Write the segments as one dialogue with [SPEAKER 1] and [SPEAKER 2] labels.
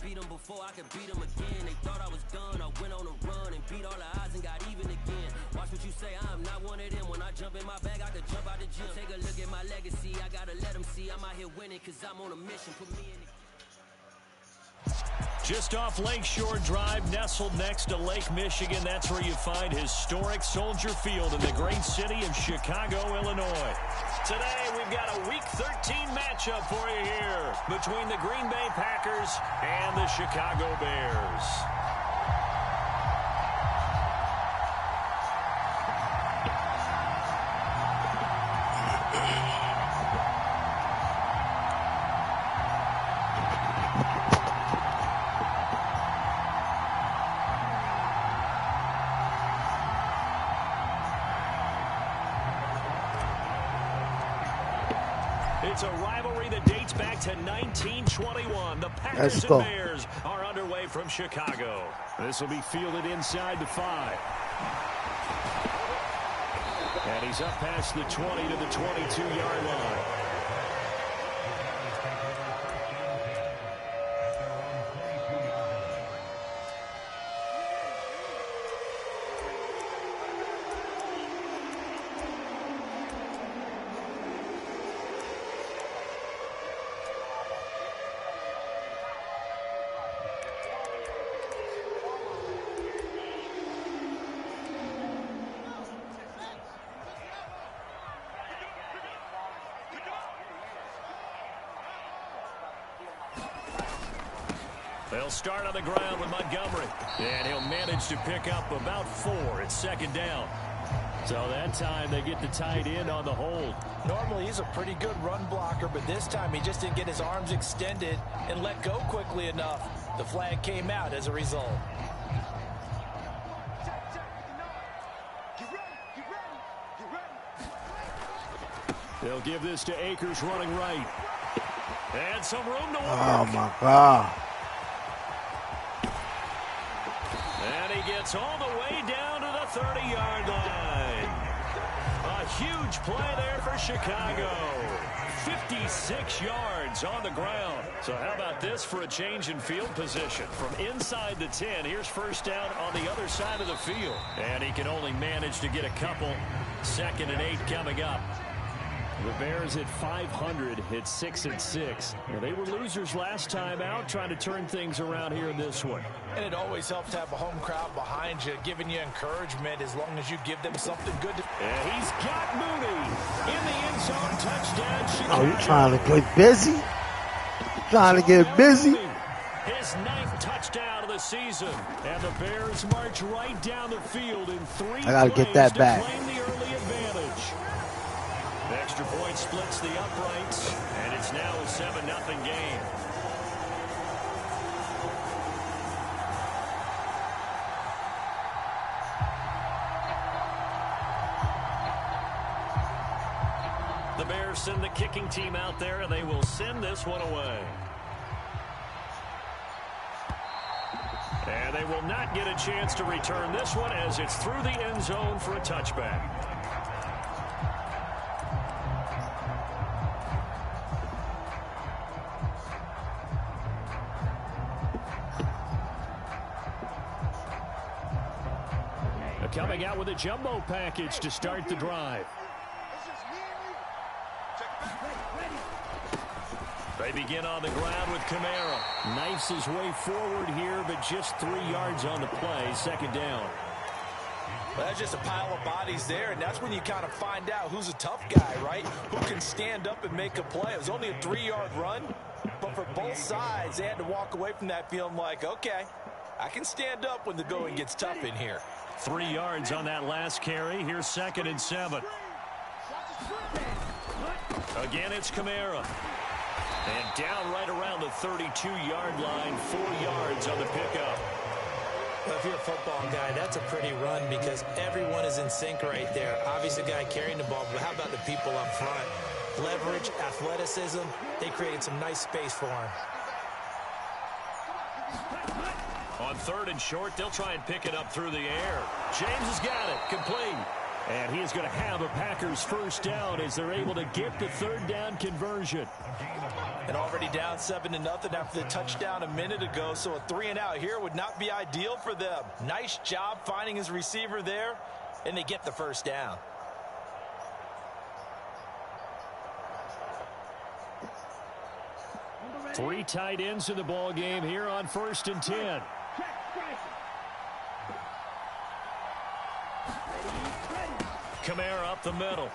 [SPEAKER 1] beat them before I could beat them again. They thought I was done. I went on a run and beat all the odds and got even again. Watch what you say. I'm not one of them. When I jump in my bag, I could jump out the gym. Take a look at my legacy. I gotta let them see I'm out here winning because I'm on a mission. Put me in the...
[SPEAKER 2] Just off Lakeshore Drive, nestled next to Lake Michigan. That's where you find historic Soldier Field in the great city of Chicago, Illinois. Today, we've got a Week 13 matchup for you here between the Green Bay Packers and the Chicago Bears. It's a rivalry that dates back to 1921. The Packers and Bears are underway from Chicago. This will be fielded inside the 5. And he's up past the 20 to the 22-yard line. They'll start on the ground with Montgomery. And he'll manage to pick up about 4. It's second down. So that time they get the tight end on the hold.
[SPEAKER 3] Normally he's a pretty good run blocker, but this time he just didn't get his arms extended and let go quickly enough. The flag came out as a result.
[SPEAKER 2] They'll give this to Akers running right. And some room to work.
[SPEAKER 4] Oh, my God.
[SPEAKER 2] And he gets all the way down to the 30-yard line. A huge play there for Chicago. 56 yards on the ground. So how about this for a change in field position? From inside the 10, here's first down on the other side of the field. And he can only manage to get a couple. 2nd and 8 coming up. The Bears at 500 hit 6-6. Now, they were losers last time out, trying to turn things around here in this one.
[SPEAKER 3] And it always helps to have a home crowd behind you, giving you encouragement as long as you give them something good to...
[SPEAKER 2] And he's got Mooney in the end zone. Touchdown, Chicago.
[SPEAKER 4] Oh, you trying to get busy? Trying to get busy?
[SPEAKER 2] His 9th touchdown of the season. And the Bears march right down the field in 3
[SPEAKER 4] I got to get that back.
[SPEAKER 2] Claim the early advantage. The extra point splits the uprights, and it's now a 7-0 game. The Bears send the kicking team out there, and they will send this one away. And they will not get a chance to return this one as it's through the end zone for a touchback. Coming out with a jumbo package to start the drive. They begin on the ground with Kamara. Knifes his way forward here, but just 3 yards on the play. 2nd down.
[SPEAKER 3] Well, that's just a pile of bodies there, and that's when you kind of find out who's a tough guy, right? Who can stand up and make a play. It was only a 3-yard run, but for both sides, they had to walk away from that feeling like, okay, I can stand up when the going gets tough in here.
[SPEAKER 2] 3 yards on that last carry. Here's 2nd and 7. Again, it's Kamara. And down right around the 32-yard line. 4 yards on the pickup.
[SPEAKER 5] Well, if you're a football guy, that's a pretty run because everyone is in sync right there. Obviously, the guy carrying the ball, but how about the people up front? Leverage, athleticism, they created some nice space for him.
[SPEAKER 2] On 3rd and short, they'll try and pick it up through the air. James has got it. Complete. And he is going to have a Packers first down as they're able to get the third down conversion.
[SPEAKER 3] And already down 7-0 after the touchdown a minute ago, so a 3-and-out here would not be ideal for them. Nice job finding his receiver there, and they get the first down.
[SPEAKER 2] Three tight ends in the ball game here on 1st and 10. Kamara up the middle.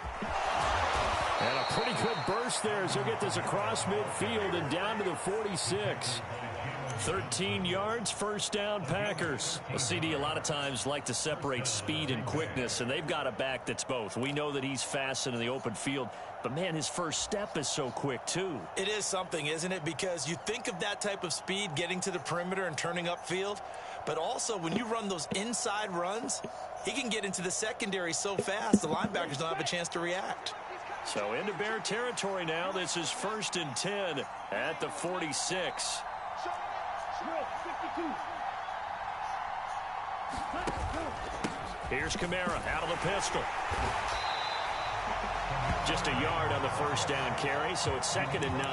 [SPEAKER 2] And a pretty good burst there as he'll get this across midfield and down to the 46. 13 yards, first down, Packers.
[SPEAKER 6] Well, CD, a lot of times like to separate speed and quickness, and they've got a back that's both. We know that he's fast in the open field, but, man, his first step is so quick, too.
[SPEAKER 5] It is something, isn't it? Because you think of that type of speed getting to the perimeter and turning upfield, but also when you run those inside runs, he can get into the secondary so fast the linebackers don't have a chance to react.
[SPEAKER 2] So into Bear territory now. This is 1st and 10 at the 46. Here's Kamara out of the pistol. Just a yard on the first down carry, so it's 2nd and 9.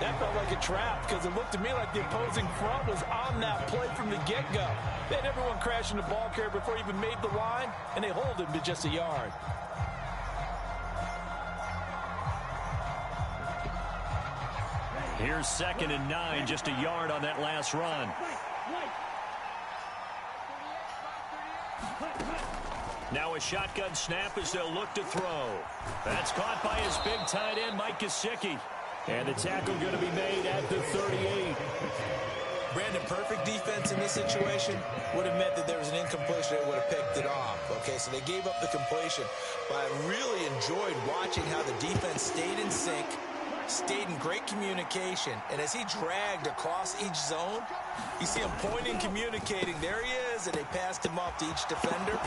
[SPEAKER 3] That felt like a trap because it looked to me like the opposing front was on that play from the get-go. They had everyone crashing the ball carrier before he even made the line, and they hold him to just a yard.
[SPEAKER 2] Here's 2nd and 9, just a yard on that last run. Now a shotgun snap as they'll look to throw. That's caught by his big tight end, Mike Gesicki. And the tackle going to be made at the 38.
[SPEAKER 5] Brandon, perfect defense in this situation would have meant that there was an incompletion that would have picked it off. Okay, so they gave up the completion. But I really enjoyed watching how the defense stayed in sync, stayed in great communication, and as he dragged across each zone, you see him pointing, communicating. There he is, and they passed him off to each defender.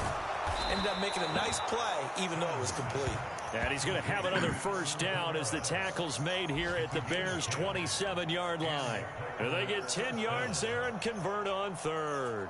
[SPEAKER 5] Ended up making a nice play, even though it was complete.
[SPEAKER 2] And he's going to have another first down as the tackle's made here at the Bears' 27-yard line. And they get 10 yards there and convert on 3rd.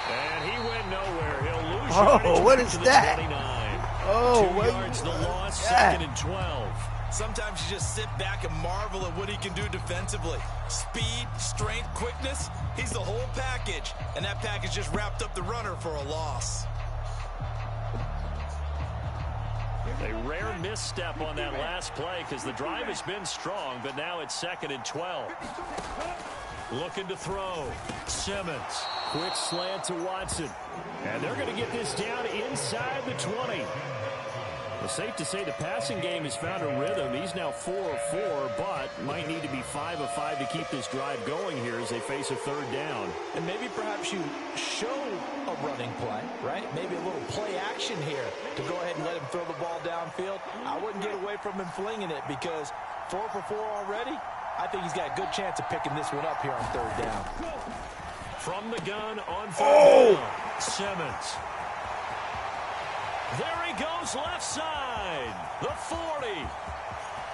[SPEAKER 2] And he went nowhere. He'll lose.
[SPEAKER 4] Oh, what is that?
[SPEAKER 2] 29.
[SPEAKER 4] Oh,
[SPEAKER 2] 2 yards the loss, 2nd and 12.
[SPEAKER 5] Sometimes you just sit back and marvel at what he can do defensively. Speed, strength, quickness, he's the whole package. And that package just wrapped up the runner for a loss.
[SPEAKER 2] A rare misstep on that last play because the drive has been strong, but now it's 2nd and 12. Looking to throw. Simmons. Quick slant to Watson. And they're going to get this down inside the 20. Well, safe to say the passing game has found a rhythm. He's now 4 of 4, but might need to be 5 of 5 to keep this drive going here as they face a 3rd down.
[SPEAKER 3] And maybe perhaps you show a running play, right? Maybe a little play action here to go ahead and let him throw the ball downfield. I wouldn't get away from him flinging it because 4 for 4 already. I think he's got a good chance of picking this one up here on 3rd down.
[SPEAKER 2] From the gun on 3rd down, Simmons. There he goes left side. The 40,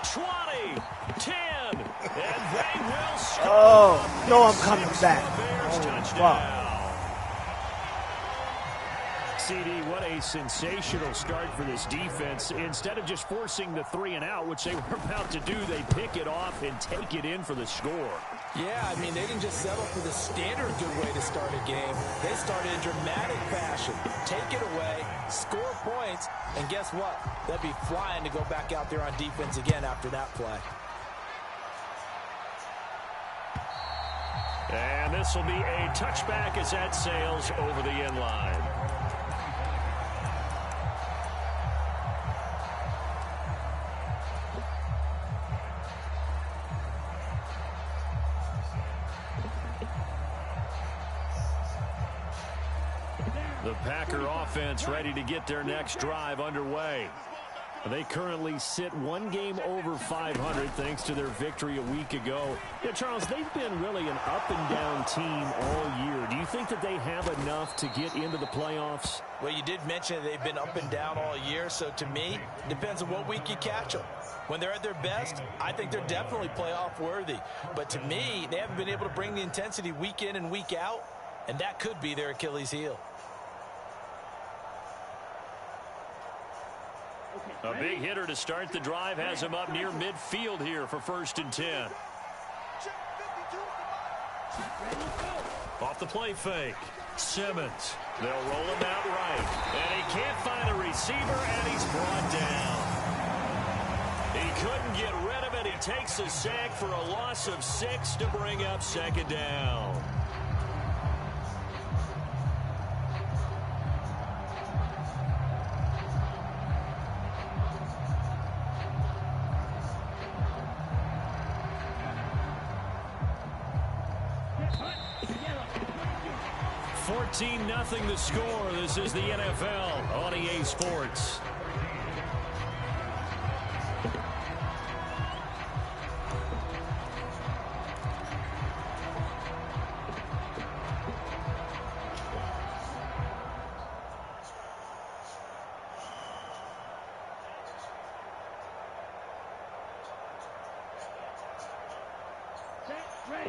[SPEAKER 2] 20, 10, and they will score.
[SPEAKER 4] Oh, no, I'm coming back.
[SPEAKER 2] Bears touchdown.
[SPEAKER 4] Wow.
[SPEAKER 2] CD, what a sensational start for this defense. Instead of just forcing the 3-and-out, which they were about to do, they pick it off and take it in for the score.
[SPEAKER 5] Yeah, I mean, they didn't just settle for the standard good way to start a game. They started in dramatic fashion. Take it away, score points, and guess what? They'll be flying to go back out there on defense again after that play.
[SPEAKER 2] And this will be a touchback as that sails over the end line. The Packer offense ready to get their next drive underway.
[SPEAKER 6] They currently sit one game over 500 thanks to their victory a week ago. Yeah, Charles, they've been really an up-and-down team all year. Do you think that they have enough to get into the playoffs?
[SPEAKER 3] Well, you did mention they've been up and down all year, so to me, it depends on what week you catch them. When they're at their best, I think they're definitely playoff worthy. But to me, they haven't been able to bring the intensity week in and week out, and that could be their Achilles heel.
[SPEAKER 6] A big hitter to start the drive has him up near midfield here for 1st and 10. Off the play fake. Simmons. They'll roll him out right. And he can't find a receiver, and he's brought down. He couldn't get rid of it. He takes a sack for a loss of 6 to bring up 2nd down. Nothing the score. This is the NFL on EA Sports.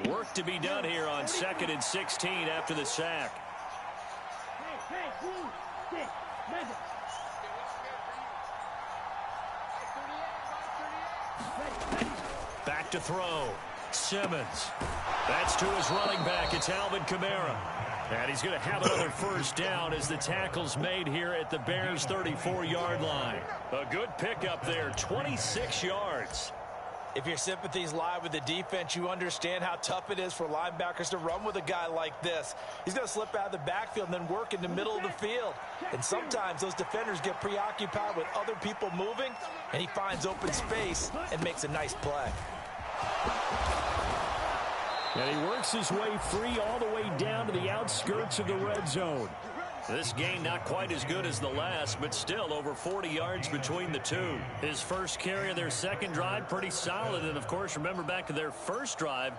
[SPEAKER 6] Work to be done here on 2nd and 16 after the sack. Back to throw. Simmons. That's to his running back. It's Alvin Kamara. And he's going to have another 1st down as the tackle's made here at the Bears' 34-yard line. A good pickup there, 26 yards.
[SPEAKER 3] If your sympathies lie with the defense, you understand how tough it is for linebackers to run with a guy like this. He's going to slip out of the backfield and then work in the middle of the field. And sometimes those defenders get preoccupied with other people moving, and he finds open space and makes a nice play.
[SPEAKER 6] And he works his way free all the way down to the outskirts of the red zone. This game not quite as good as the last, but still over 40 yards between the two. His first carry of their second drive, pretty solid. And, of course, remember back to their first drive,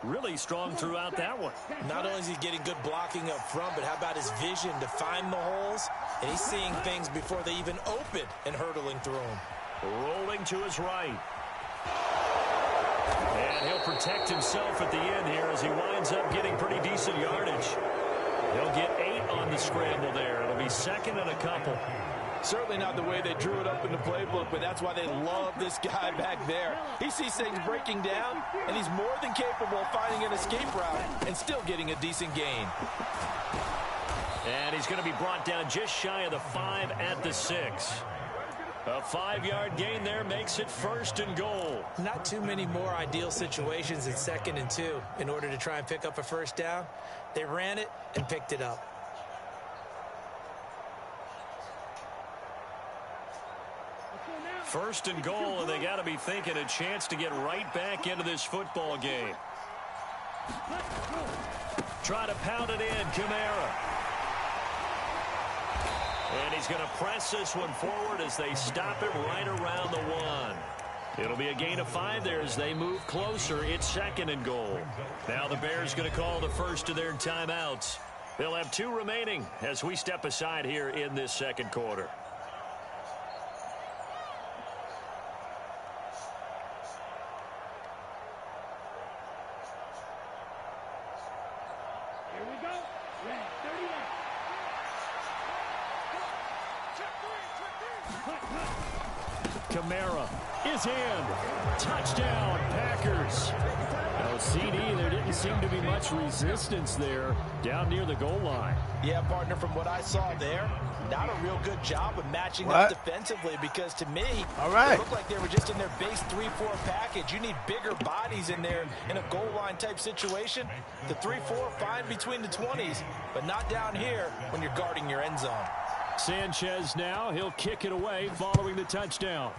[SPEAKER 6] really strong throughout that one.
[SPEAKER 5] Not only is he getting good blocking up front, but how about his vision to find the holes? And he's seeing things before they even open and hurdling through them.
[SPEAKER 6] Rolling to his right. And he'll protect himself at the end here as he winds up getting pretty decent yardage. He'll get 8 on the scramble there. It'll be 2nd and a couple.
[SPEAKER 3] Certainly not the way they drew it up in the playbook, but that's why they love this guy back there. He sees things breaking down, and he's more than capable of finding an escape route and still getting a decent gain.
[SPEAKER 6] And he's going to be brought down just shy of the 5 at the 6. A 5-yard gain there makes it 1st and goal.
[SPEAKER 5] Not too many more ideal situations in 2nd and 2 in order to try and pick up a 1st down. They ran it and picked it up.
[SPEAKER 6] First and goal, and they got to be thinking a chance to get right back into this football game. Try to pound it in, Kamara. And he's going to press this one forward as they stop it right around the 1. It'll be a gain of 5 there as they move closer. It's 2nd and goal. Now the Bears going to call the first of their timeouts. They'll have 2 remaining as we step aside here in this second quarter. Kamara is in. Touchdown, Packers. Now, CD, there didn't seem to be much resistance there down near the goal line.
[SPEAKER 3] Yeah, partner, from what I saw there, not a real good job of matching up defensively because to me, it looked like they were just in their base 3-4 package. You need bigger bodies in there in a goal line type situation. The 3-4, fine between the 20s, but not down here when you're guarding your end zone.
[SPEAKER 6] Sanchez now, he'll kick it away following the touchdown.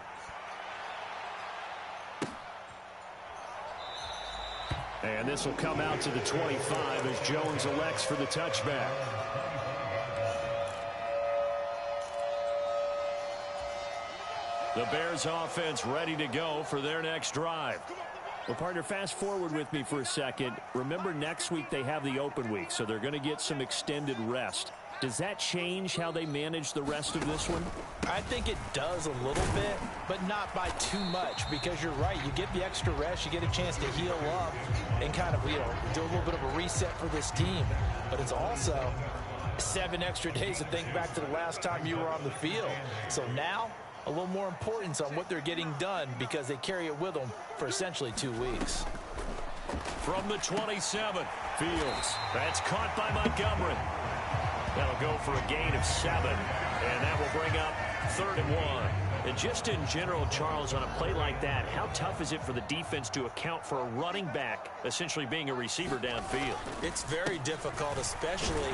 [SPEAKER 6] And this will come out to the 25 as Jones elects for the touchback. The Bears offense ready to go for their next drive. Well, partner, fast forward with me for a second. Remember, next week they have the open week, so they're going to get some extended rest. Does that change how they manage the rest of this one?
[SPEAKER 5] I think it does a little bit, but not by too much, because you're right. You get the extra rest, you get a chance to heal up and kind of, do a little bit of a reset for this team. But it's also 7 extra days to think back to the last time you were on the field. So now, a little more importance on what they're getting done because they carry it with them for essentially 2 weeks.
[SPEAKER 6] From the 27, Fields. That's caught by Montgomery. That'll go for a gain of 7, and that will bring up 3rd and 1. And just in general, Charles, on a play like that, how tough is it for the defense to account for a running back essentially being a receiver downfield?
[SPEAKER 5] It's very difficult, especially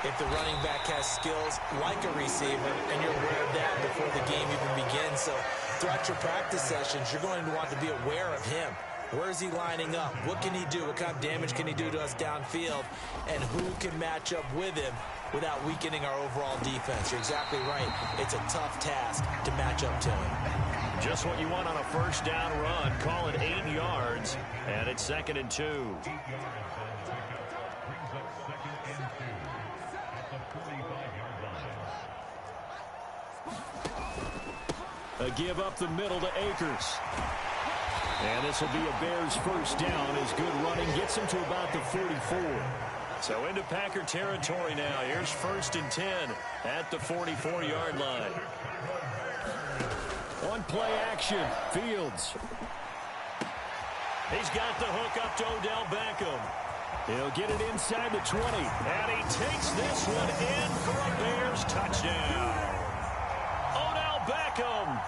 [SPEAKER 5] if the running back has skills like a receiver, and you're aware of that before the game even begins. So throughout your practice sessions, you're going to want to be aware of him. Where is he lining up? What can he do? What kind of damage can he do to us downfield? And who can match up with him without weakening our overall defense? You're exactly right. It's a tough task to match up to him.
[SPEAKER 6] Just what you want on a first down run. Call it 8 yards, and it's 2nd and 2. A give up the middle to Akers. And this will be a Bears first down as good running gets him to about the 44. So into Packer territory now. Here's 1st and 10 at the 44-yard line. On play action, Fields. He's got the hook up to Odell Beckham. He'll get it inside the 20. And he takes this one in for a Bears touchdown. Odell Beckham,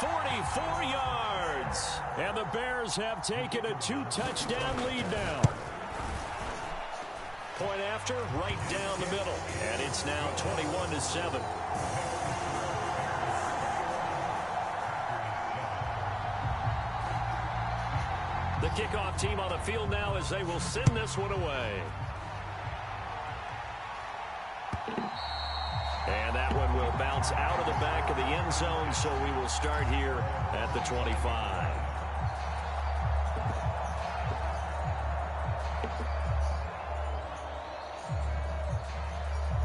[SPEAKER 6] 44 yards. And the Bears have taken a 2-touchdown lead now. Point after, right down the middle. And it's now 21-7. The kickoff team on the field now as they will send this one away. And that one will bounce out of the back of the end zone, so we will start here at the 25.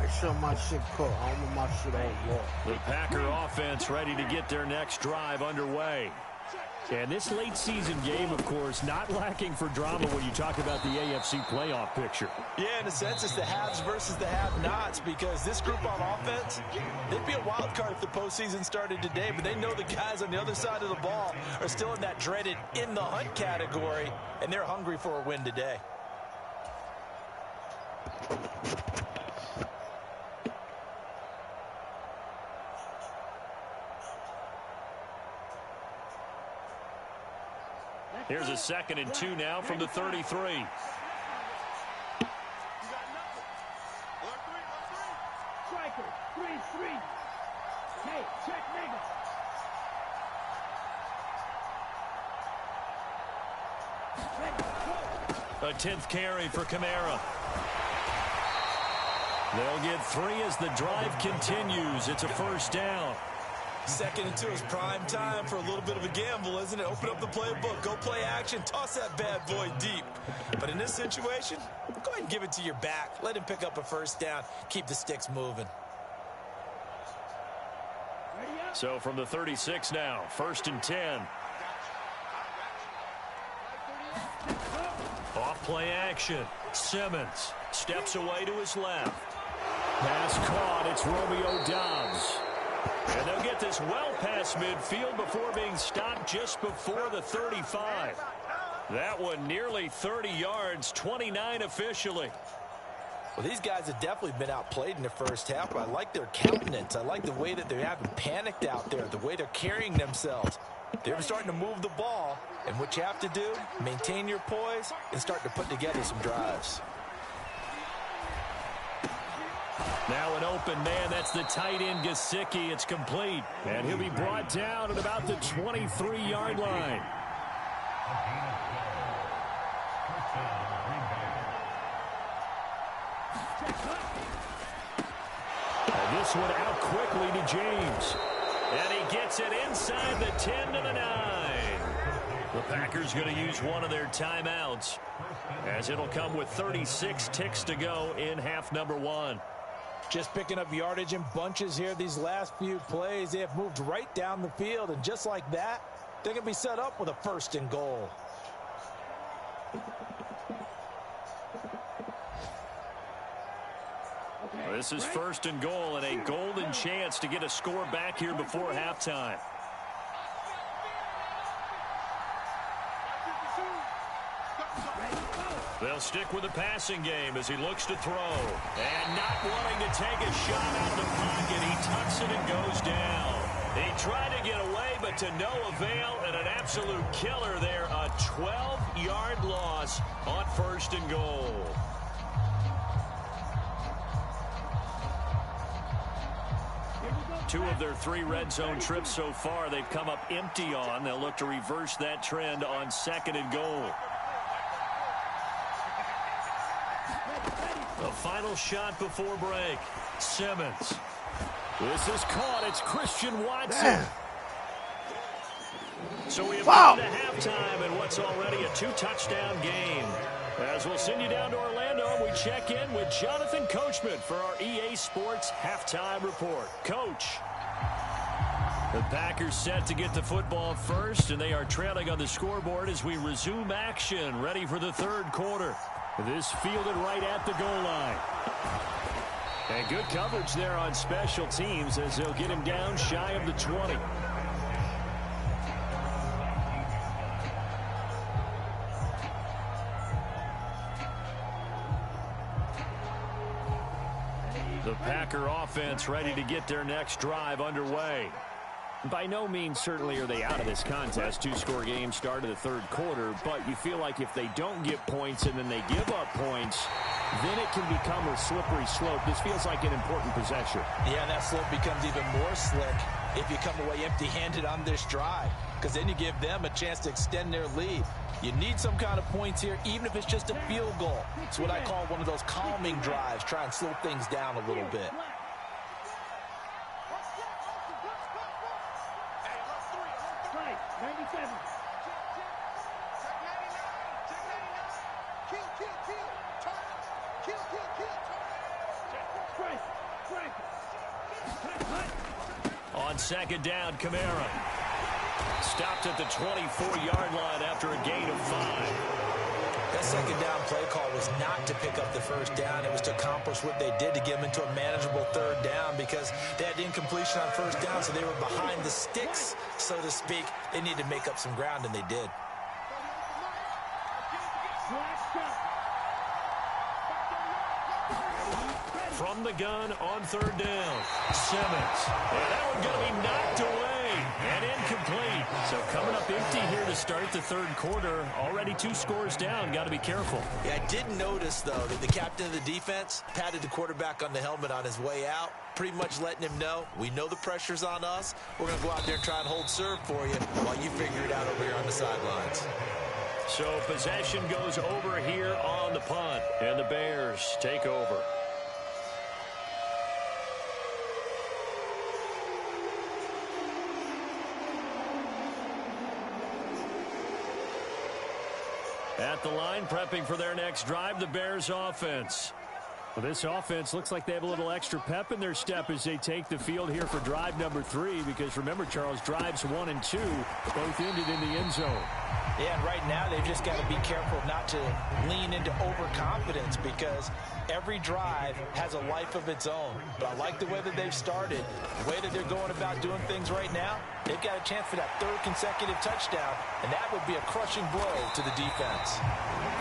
[SPEAKER 4] Make sure my shit cooked. I don't want my shit on wall.
[SPEAKER 6] The Packer offense ready to get their next drive underway. And this late season game, of course, not lacking for drama when you talk about the AFC playoff picture.
[SPEAKER 5] Yeah, in a sense, it's the haves versus the have-nots, because this group on offense, they'd be a wild card if the postseason started today, but they know the guys on the other side of the ball are still in that dreaded in the hunt category, and they're hungry for a win today.
[SPEAKER 6] Here's a 2nd and 2 now from the 33.
[SPEAKER 7] Striker, 3-3. Hey, check nigga.
[SPEAKER 6] A 10th carry for Kamara. They'll get 3 as the drive continues. It's a first down.
[SPEAKER 5] 2nd and 2 is prime time for a little bit of a gamble, isn't it? Open up the playbook, go play action, toss that bad boy deep. But in this situation, go ahead and give it to your back. Let him pick up a first down. Keep the sticks moving.
[SPEAKER 6] So from the 36 now, 1st and 10. Off play action. Simmons steps away to his left. Pass caught. It's Romeo Doubs. And they'll get this well past midfield before being stopped just before the 35. That one nearly 30 yards, 29 officially.
[SPEAKER 5] Well, these guys have definitely been outplayed in the first half, but I like their countenance. I like the way that they haven't panicked out there, the way they're carrying themselves. They're starting to move the ball, and what you have to do, maintain your poise and start to put together some drives.
[SPEAKER 6] Now an open man, that's the tight end Gesicki. It's complete, and he'll be brought down at about the 23-yard line. And this one out quickly to James. And he gets it inside the 10 to the 9. The Packers going to use one of their timeouts, as it'll come with 36 ticks to go in half number 1.
[SPEAKER 5] Just picking up yardage in bunches here these last few plays. They have moved right down the field, and just like that, they're going to be set up with a 1st and goal.
[SPEAKER 6] This is 1st and goal, and a golden chance to get a score back here before halftime. They'll stick with the passing game as he looks to throw. And not wanting to take a shot out of the pocket, he tucks it and goes down. He tried to get away, but to no avail, and an absolute killer there. A 12-yard loss on 1st and goal. Two of their 3 red zone trips so far, they've come up empty on. They'll look to reverse that trend on 2nd and goal. The final shot before break. Simmons. This is caught. It's Christian Watson.
[SPEAKER 4] Damn.
[SPEAKER 6] So we have gone to halftime in what's already a 2-touchdown game. As we'll send you down to Orlando, we check in with Jonathan Coachman for our EA Sports Halftime Report. Coach. The Packers set to get the football first, and they are trailing on the scoreboard as we resume action, ready for the 3rd quarter. This fielded right at the goal line. And good coverage there on special teams as they'll get him down shy of the 20. The Packer offense ready to get their next drive underway. By no means certainly are they out of this contest. 2-score game start of the 3rd quarter, but you feel like if they don't get points and then they give up points, then it can become a slippery slope. This feels like an important possession.
[SPEAKER 5] Yeah, that slope becomes even more slick if you come away empty-handed on this drive, because then you give them a chance to extend their lead. You need some kind of points here, even if it's just a field goal. It's what I call one of those calming drives. Try and slow things down a little bit.
[SPEAKER 6] On 2nd down, Kamara. Stopped at the 24-yard line after a gain of 5.
[SPEAKER 5] That 2nd down play call was not to pick up the 1st down. It was to accomplish what they did to get them into a manageable 3rd down, because they had incompletion on 1st down, so they were behind the sticks, so to speak. They needed to make up some ground, and they did.
[SPEAKER 6] From the gun on 3rd down, Simmons. And that one going to be knocked away and incomplete. So coming up empty here to start the 3rd quarter. Already 2 scores down. Got to be careful.
[SPEAKER 5] Yeah, I did notice, though, that the captain of the defense patted the quarterback on the helmet on his way out, pretty much letting him know, we know the pressure's on us. We're going to go out there and try and hold serve for you while you figure it out over here on the sidelines.
[SPEAKER 6] So possession goes over here on the punt, and the Bears take over. At the line, prepping for their next drive, the Bears offense. Well, this offense looks like they have a little extra pep in their step as they take the field here for drive number 3, because remember, Charles, drives 1 and 2 both ended in the end zone.
[SPEAKER 5] Yeah, and right now they've just got to be careful not to lean into overconfidence, because every drive has a life of its own. But I like the way that they've started, the way that they're going about doing things right now. They've got a chance for that 3rd consecutive touchdown, and that would be a crushing blow to the defense.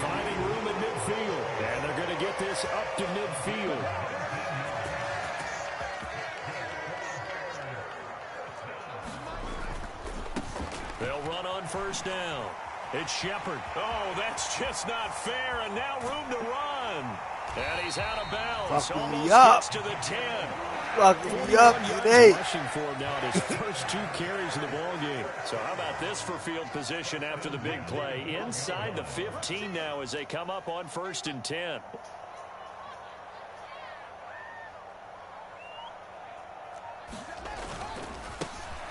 [SPEAKER 6] Finding room at midfield, and they're going to get this up to midfield. They'll run on 1st down. It's Shepard. Oh, that's just not fair, and now room to run. And he's out of bounds. Almost gets to the 10.
[SPEAKER 4] Fucking me up today.
[SPEAKER 6] Rushing for him now at his first 2 carries of the ball game. So how about this for field position after the big play? Inside the 15 now as they come up on 1st and 10.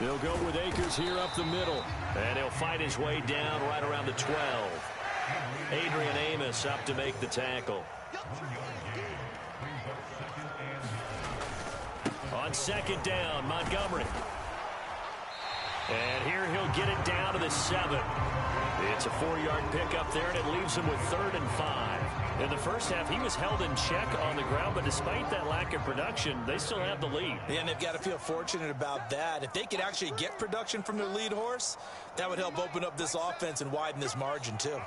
[SPEAKER 6] They'll go with Akers here up the middle. And he'll fight his way down right around the 12. Adrian Amos up to make the tackle. On second down, Montgomery. And here he'll get it down to the 7. It's a 4-yard pickup there, and it leaves him with 3rd and 5. In the first half, he was held in check on the ground, but despite that lack of production, they still have the lead.
[SPEAKER 5] Yeah, and they've got to feel fortunate about that. If they could actually get production from their lead horse, that would help open up this offense and widen this margin, too.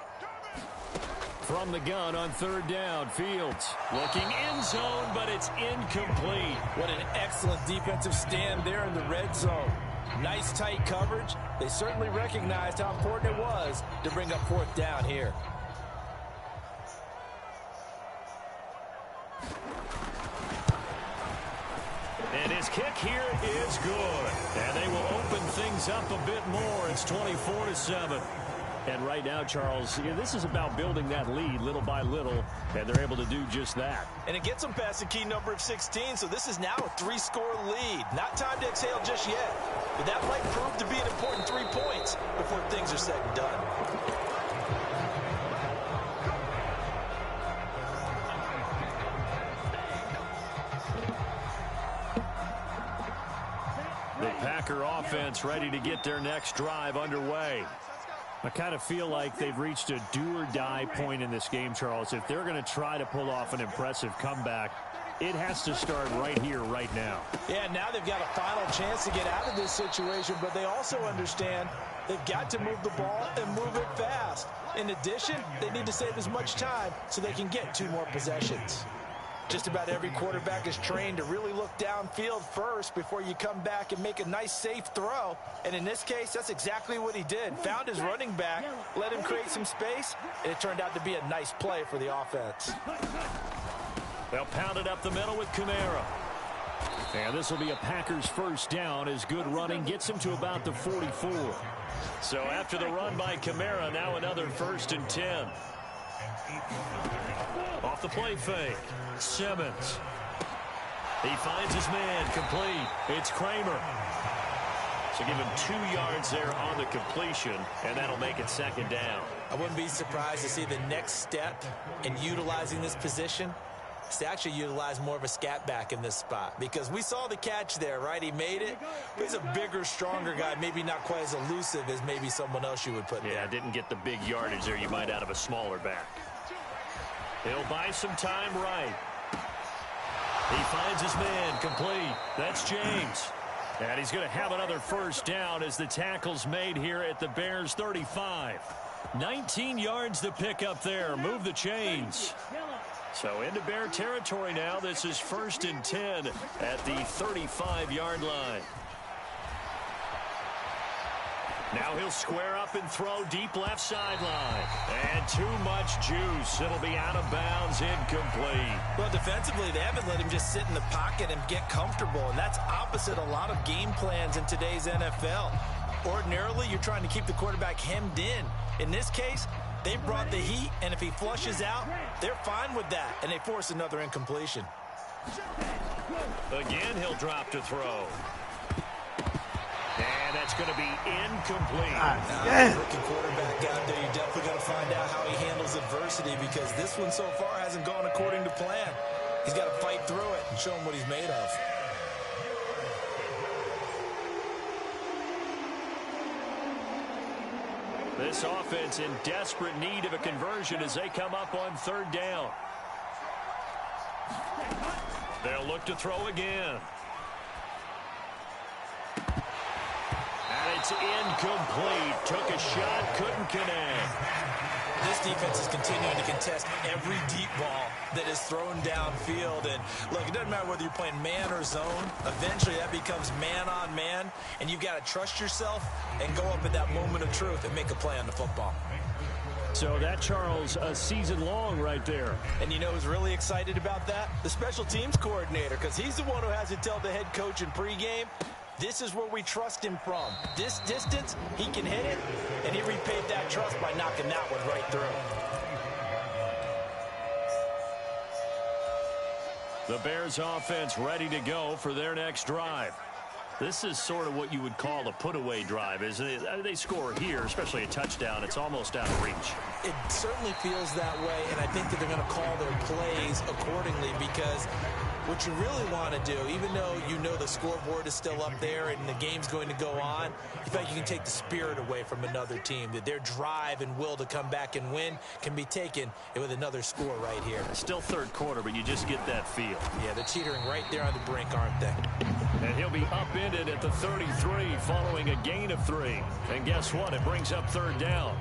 [SPEAKER 6] From the gun on 3rd down, Fields looking end zone, but it's incomplete.
[SPEAKER 5] What an excellent defensive stand there in the red zone. Nice tight coverage. They certainly recognized how important it was to bring up 4th down here.
[SPEAKER 6] And his kick here is good. And they will open things up a bit more. It's 24-7. And right now, Charles, this is about building that lead little by little, and they're able to do just that.
[SPEAKER 5] And it gets them past the key number of 16, so this is now a 3-score lead. Not time to exhale just yet, but that might prove to be an important 3 points before things are said and done.
[SPEAKER 6] The Packer offense ready to get their next drive underway. I kind of feel like they've reached a do-or-die point in this game, Charles. If they're going to try to pull off an impressive comeback, it has to start right here, right now.
[SPEAKER 5] Yeah, now they've got a final chance to get out of this situation, but they also understand they've got to move the ball and move it fast. In addition, they need to save as much time so they can get 2 more possessions. Just about every quarterback is trained to really look downfield first before you come back and make a nice, safe throw. And in this case, that's exactly what he did. Found his running back, let him create some space, and it turned out to be a nice play for the offense.
[SPEAKER 6] They'll pound it up the middle with Kamara. And this will be a Packers 1st down as good running gets him to about the 44. So after the run by Kamara, now another 1st and 10. Off the play fake, Simmons. He finds his man, complete. It's Kramer. So give him 2 yards there on the completion, and that'll make it 2nd down.
[SPEAKER 5] I wouldn't be surprised to see the next step in utilizing this position is to actually utilize more of a scat back in this spot, because we saw the catch there, right? He made it, but he's a bigger, stronger guy, maybe not quite as elusive as maybe someone else you would put there.
[SPEAKER 6] Yeah, didn't get the big yardage there you might out of a smaller back. He'll buy some time right. He finds his man, complete. That's James. And he's going to have another 1st down as the tackle's made here at the Bears 35. 19 yards to pick up there. Move the chains. So into Bear territory now. This is 1st and 10 at the 35-yard line. Now he'll square up and throw deep left sideline. And too much juice. It'll be out of bounds, incomplete.
[SPEAKER 5] Well, defensively, they haven't let him just sit in the pocket and get comfortable, and that's opposite a lot of game plans in today's NFL. Ordinarily, you're trying to keep the quarterback hemmed in. In this case, they brought the heat, and if he flushes out, they're fine with that, and they force another incompletion.
[SPEAKER 6] Again, he'll drop to throw. And that's going to be incomplete.
[SPEAKER 5] Rookie quarterback out there, you definitely got to find out how he handles adversity, because this one so far hasn't gone according to plan. He's got to fight through it and show him what he's made of.
[SPEAKER 6] This offense in desperate need of a conversion as they come up on 3rd down. They'll look to throw again. And it's incomplete. Took a shot, couldn't connect.
[SPEAKER 5] This defense is continuing to contest every deep ball that is thrown downfield. And look, it doesn't matter whether you're playing man or zone. Eventually that becomes man on man, and you've got to trust yourself and go up at that moment of truth and make a play on the football.
[SPEAKER 6] So that, Charles, a season long right there.
[SPEAKER 5] And you know who's really excited about that? The special teams coordinator, because he's the one who has to tell the head coach in pregame, this is where we trust him from. This distance, he can hit it, and he repaid that trust by knocking that one right through.
[SPEAKER 6] The Bears offense ready to go for their next drive. This is sort of what you would call a put-away drive, isn't it? They score here, especially a touchdown. It's almost out of reach.
[SPEAKER 5] It certainly feels that way, and I think that they're going to call their plays accordingly because what you really want to do, even though you know the scoreboard is still up there and the game's going to go on, you feel like you can take the spirit away from another team, that their drive and will to come back and win can be taken with another score right here.
[SPEAKER 6] Still third quarter, but you just get that feel.
[SPEAKER 5] Yeah, they're teetering right there on the brink, aren't they?
[SPEAKER 6] And he'll be upended at the 33 following a gain of 3. And guess what? It brings up third down.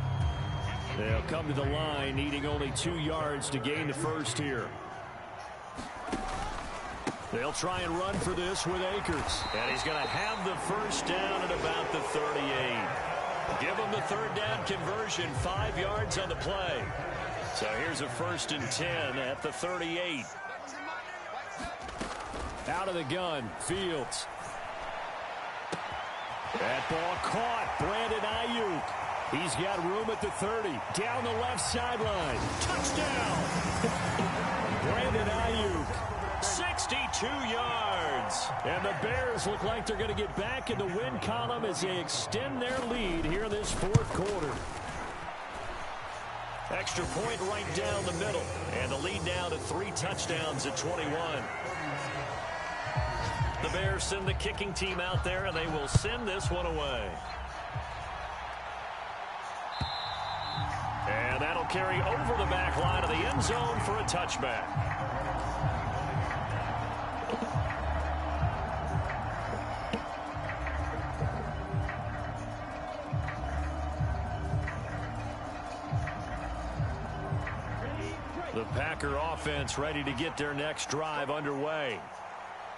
[SPEAKER 6] They'll come to the line needing only 2 yards to gain the first here. They'll try and run for this with Akers. And he's going to have the first down at about the 38. Give him the third down conversion, 5 yards on the play. So here's a 1st and 10 at the 38. Out of the gun, Fields. That ball caught. Brandon Ayuk. He's got room at the 30. Down the left sideline. Touchdown! Brandon Ayuk. 62 yards. And the Bears look like they're going to get back in the win column as they extend their lead here in this fourth quarter. Extra point right down the middle. And the lead now to 3 touchdowns at 21. The Bears send the kicking team out there, and they will send this one away. And that'll carry over the back line of the end zone for a touchback. The Packer offense ready to get their next drive underway.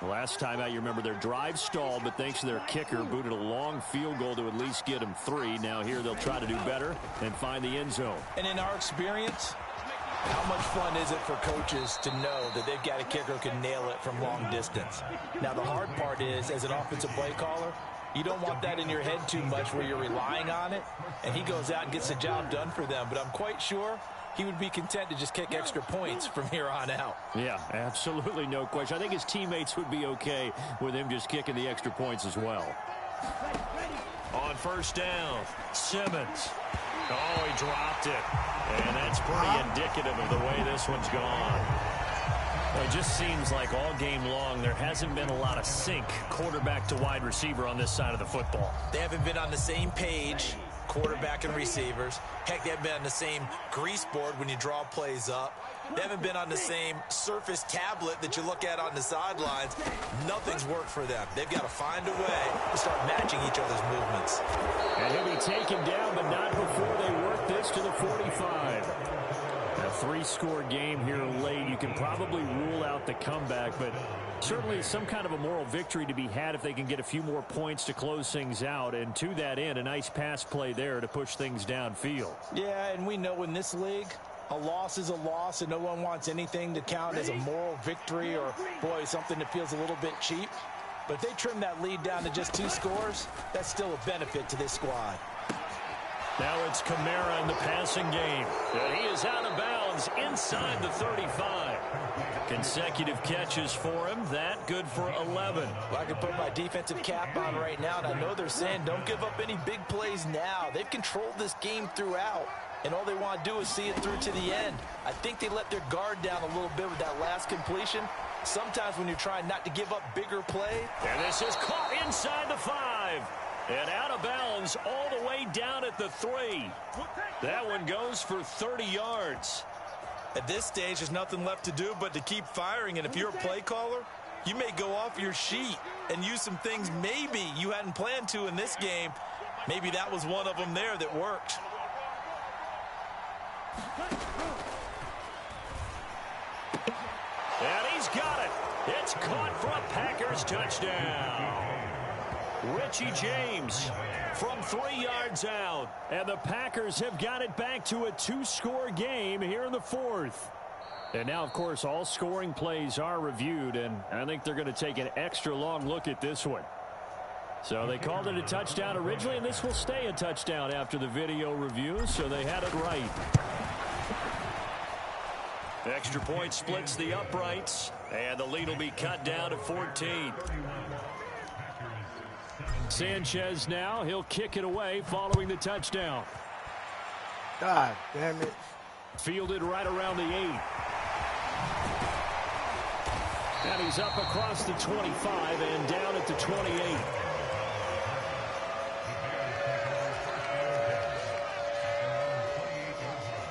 [SPEAKER 6] Last time out, you remember their drive stalled, but thanks to their kicker, booted a long field goal to at least get them 3. Now here they'll try to do better and find the end zone.
[SPEAKER 5] And in our experience, how much fun is it for coaches to know that they've got a kicker who can nail it from long distance? Now, the hard part is, as an offensive play caller, you don't want that in your head too much where you're relying on it, and he goes out and gets the job done for them. But I'm quite sure he would be content to just kick extra points from here on out.
[SPEAKER 6] Yeah, absolutely no question. I think his teammates would be okay with him just kicking the extra points as well. On first down, Simmons. Oh, he dropped it. And that's pretty indicative of the way this one's gone. Well, it just seems like all game long there hasn't been a lot of sync quarterback to wide receiver on this side of the football.
[SPEAKER 5] They haven't been on the same page, quarterback and receivers. Heck, they haven't been on the same grease board when you draw plays up. They haven't been on the same surface tablet that you look at on the sidelines. Nothing's worked for them. They've got to find a way to start matching each other's movements.
[SPEAKER 6] And he'll be taken down, but not before they work this to the 45. A 3-score game here late. You can probably rule out the comeback, but certainly some kind of a moral victory to be had if they can get a few more points to close things out. And to that end, a nice pass play there to push things downfield.
[SPEAKER 5] Yeah, and we know in this league, a loss is a loss, and no one wants anything to count as a moral victory or, boy, something that feels a little bit cheap. But if they trim that lead down to just 2 scores, that's still a benefit to this squad.
[SPEAKER 6] Now it's Kamara in the passing game. And he is out of bounds inside the 35. Consecutive catches for him. That good for 11.
[SPEAKER 5] Well, I can put my defensive cap on right now, and I know they're saying don't give up any big plays now. They've controlled this game throughout, and all they want to do is see it through to the end. I think they let their guard down a little bit with that last completion. Sometimes when you're trying not to give up bigger play.
[SPEAKER 6] And this is caught inside the 5. And out of bounds all the way down at the 3. That one goes for 30 yards.
[SPEAKER 3] At this stage, there's nothing left to do but to keep firing. And if you're a play caller, you may go off your sheet and use some things maybe you hadn't planned to in this game. Maybe that was one of them there that worked.
[SPEAKER 6] And he's got it. It's caught for a Packers touchdown. Richie James from 3 yards out. And the Packers have got it back to a 2-score game here in the 4th. And now, of course, all scoring plays are reviewed, and I think they're going to take an extra long look at this one. So they called it a touchdown originally, and this will stay a touchdown after the video review, so they had it right. Extra point splits the uprights, and the lead will be cut down to 14. Sanchez now. He'll kick it away following the touchdown.
[SPEAKER 4] God damn it.
[SPEAKER 6] Fielded right around the 8. And he's up across the 25 and down at the 28.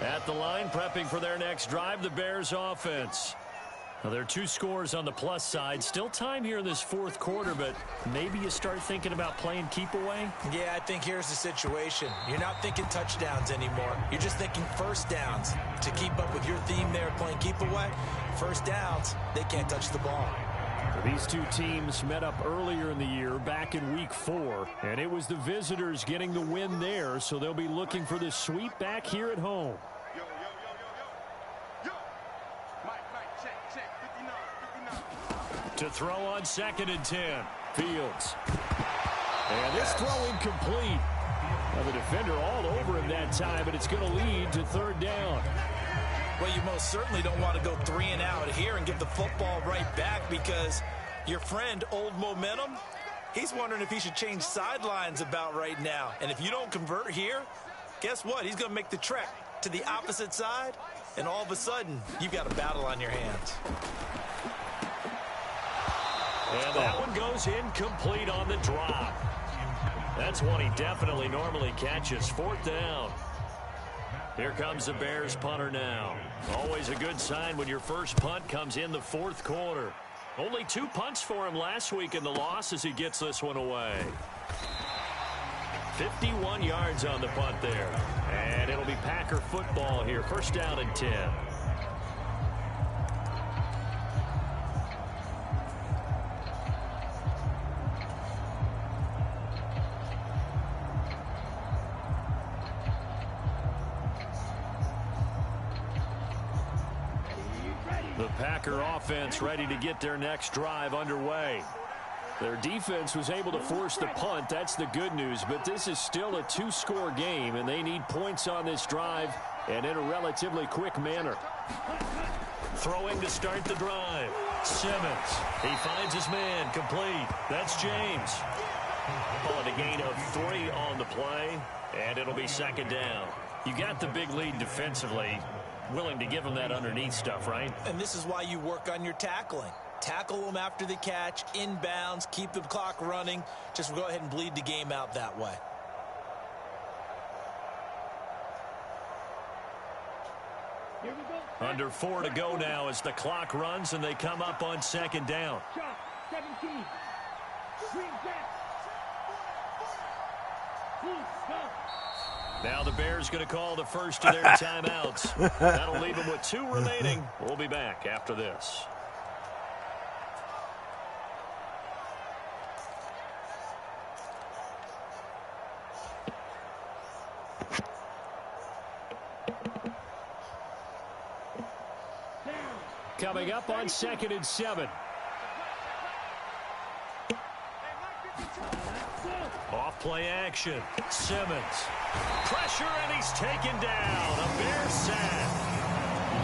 [SPEAKER 6] At the line, prepping for their next drive, the Bears offense. Now, there are 2 scores on the plus side. Still time here in this fourth quarter, but maybe you start thinking about playing keep away?
[SPEAKER 5] Yeah, I think here's the situation. You're not thinking touchdowns anymore. You're just thinking first downs. To keep up with your theme there, playing keep away, first downs, they can't touch the ball.
[SPEAKER 6] These 2 teams met up earlier in the year, back in week 4, and it was the visitors getting the win there, so they'll be looking for the sweep back here at home. To throw on 2nd and 10. Fields. And this throw incomplete. Now the defender all over him that time, but it's going to lead to 3rd down.
[SPEAKER 5] Well, you most certainly don't want to go 3 and out here and get the football right back, because your friend, Old Momentum, he's wondering if he should change sidelines about right now. And if you don't convert here, guess what? He's going to make the trek to the opposite side, and all of a sudden, you've got a battle on your hands.
[SPEAKER 6] And that one goes incomplete on the drop. That's one he definitely normally catches. 4th down. Here comes the Bears punter now. Always a good sign when your first punt comes in the 4th quarter. Only 2 punts for him last week in the loss as he gets this one away. 51 yards on the punt there. And it'll be Packer football here. 1st down and 10. The Packer offense ready to get their next drive underway. Their defense was able to force the punt. That's the good news. But this is still a 2-score game, and they need points on this drive and in a relatively quick manner. Throwing to start the drive. Simmons. He finds his man. Complete. That's James. On a gain of 3 on the play, and it'll be 2nd down. You got the big lead defensively. Willing to give them that underneath stuff, right?
[SPEAKER 5] And this is why you work on your tackling. Tackle them after the catch, inbounds, keep the clock running. Just go ahead and bleed the game out that way.
[SPEAKER 7] Here we go.
[SPEAKER 6] Under 4 to go now as the clock runs and they come up on 2nd down.
[SPEAKER 7] Shot 17. Green back. Go.
[SPEAKER 6] Now the Bears going to call the first of their timeouts. That'll leave them with 2 remaining. We'll be back after this. Coming up on 2nd and 7. Off play action. Simmons. Pressure, and he's taken down. A Bear sack.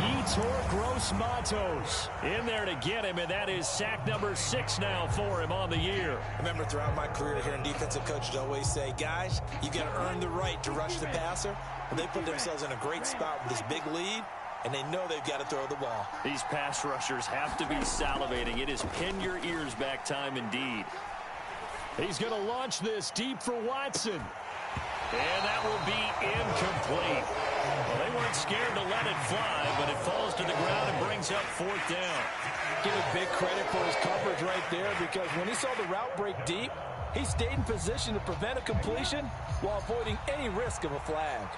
[SPEAKER 6] Yetur Gross-Matos in there to get him, and that is sack number 6 now for him on the year.
[SPEAKER 5] I remember throughout my career here in defensive coach, I'd always say, guys, you got to earn the right to rush the passer. Well, they put themselves in a great spot with this big lead, and they know they've got to throw the ball.
[SPEAKER 6] These pass rushers have to be salivating. It is pin your ears back time indeed. He's going to launch this deep for Watson. And that will be incomplete. Well, they weren't scared to let it fly, but it falls to the ground and brings up 4th down.
[SPEAKER 8] Give it big credit for his coverage right there, because when he saw the route break deep, he stayed in position to prevent a completion while avoiding any risk of a flag.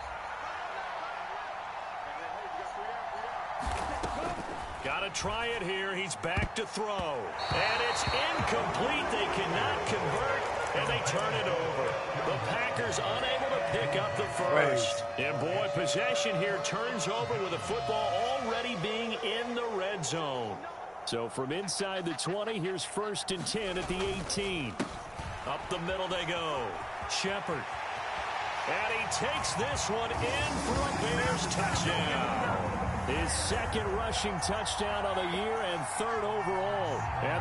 [SPEAKER 6] Got to try it here. He's back to throw. And it's incomplete. They cannot convert, and they turn it over. The Packers unable to pick up the first. And boy, possession here turns over with the football already being in the red zone. So from inside the 20, here's 1st and 10 at the 18. Up the middle they go. Shepard. And he takes this one in for a Bears touchdown. His 2nd rushing touchdown of the year and 3rd overall. And the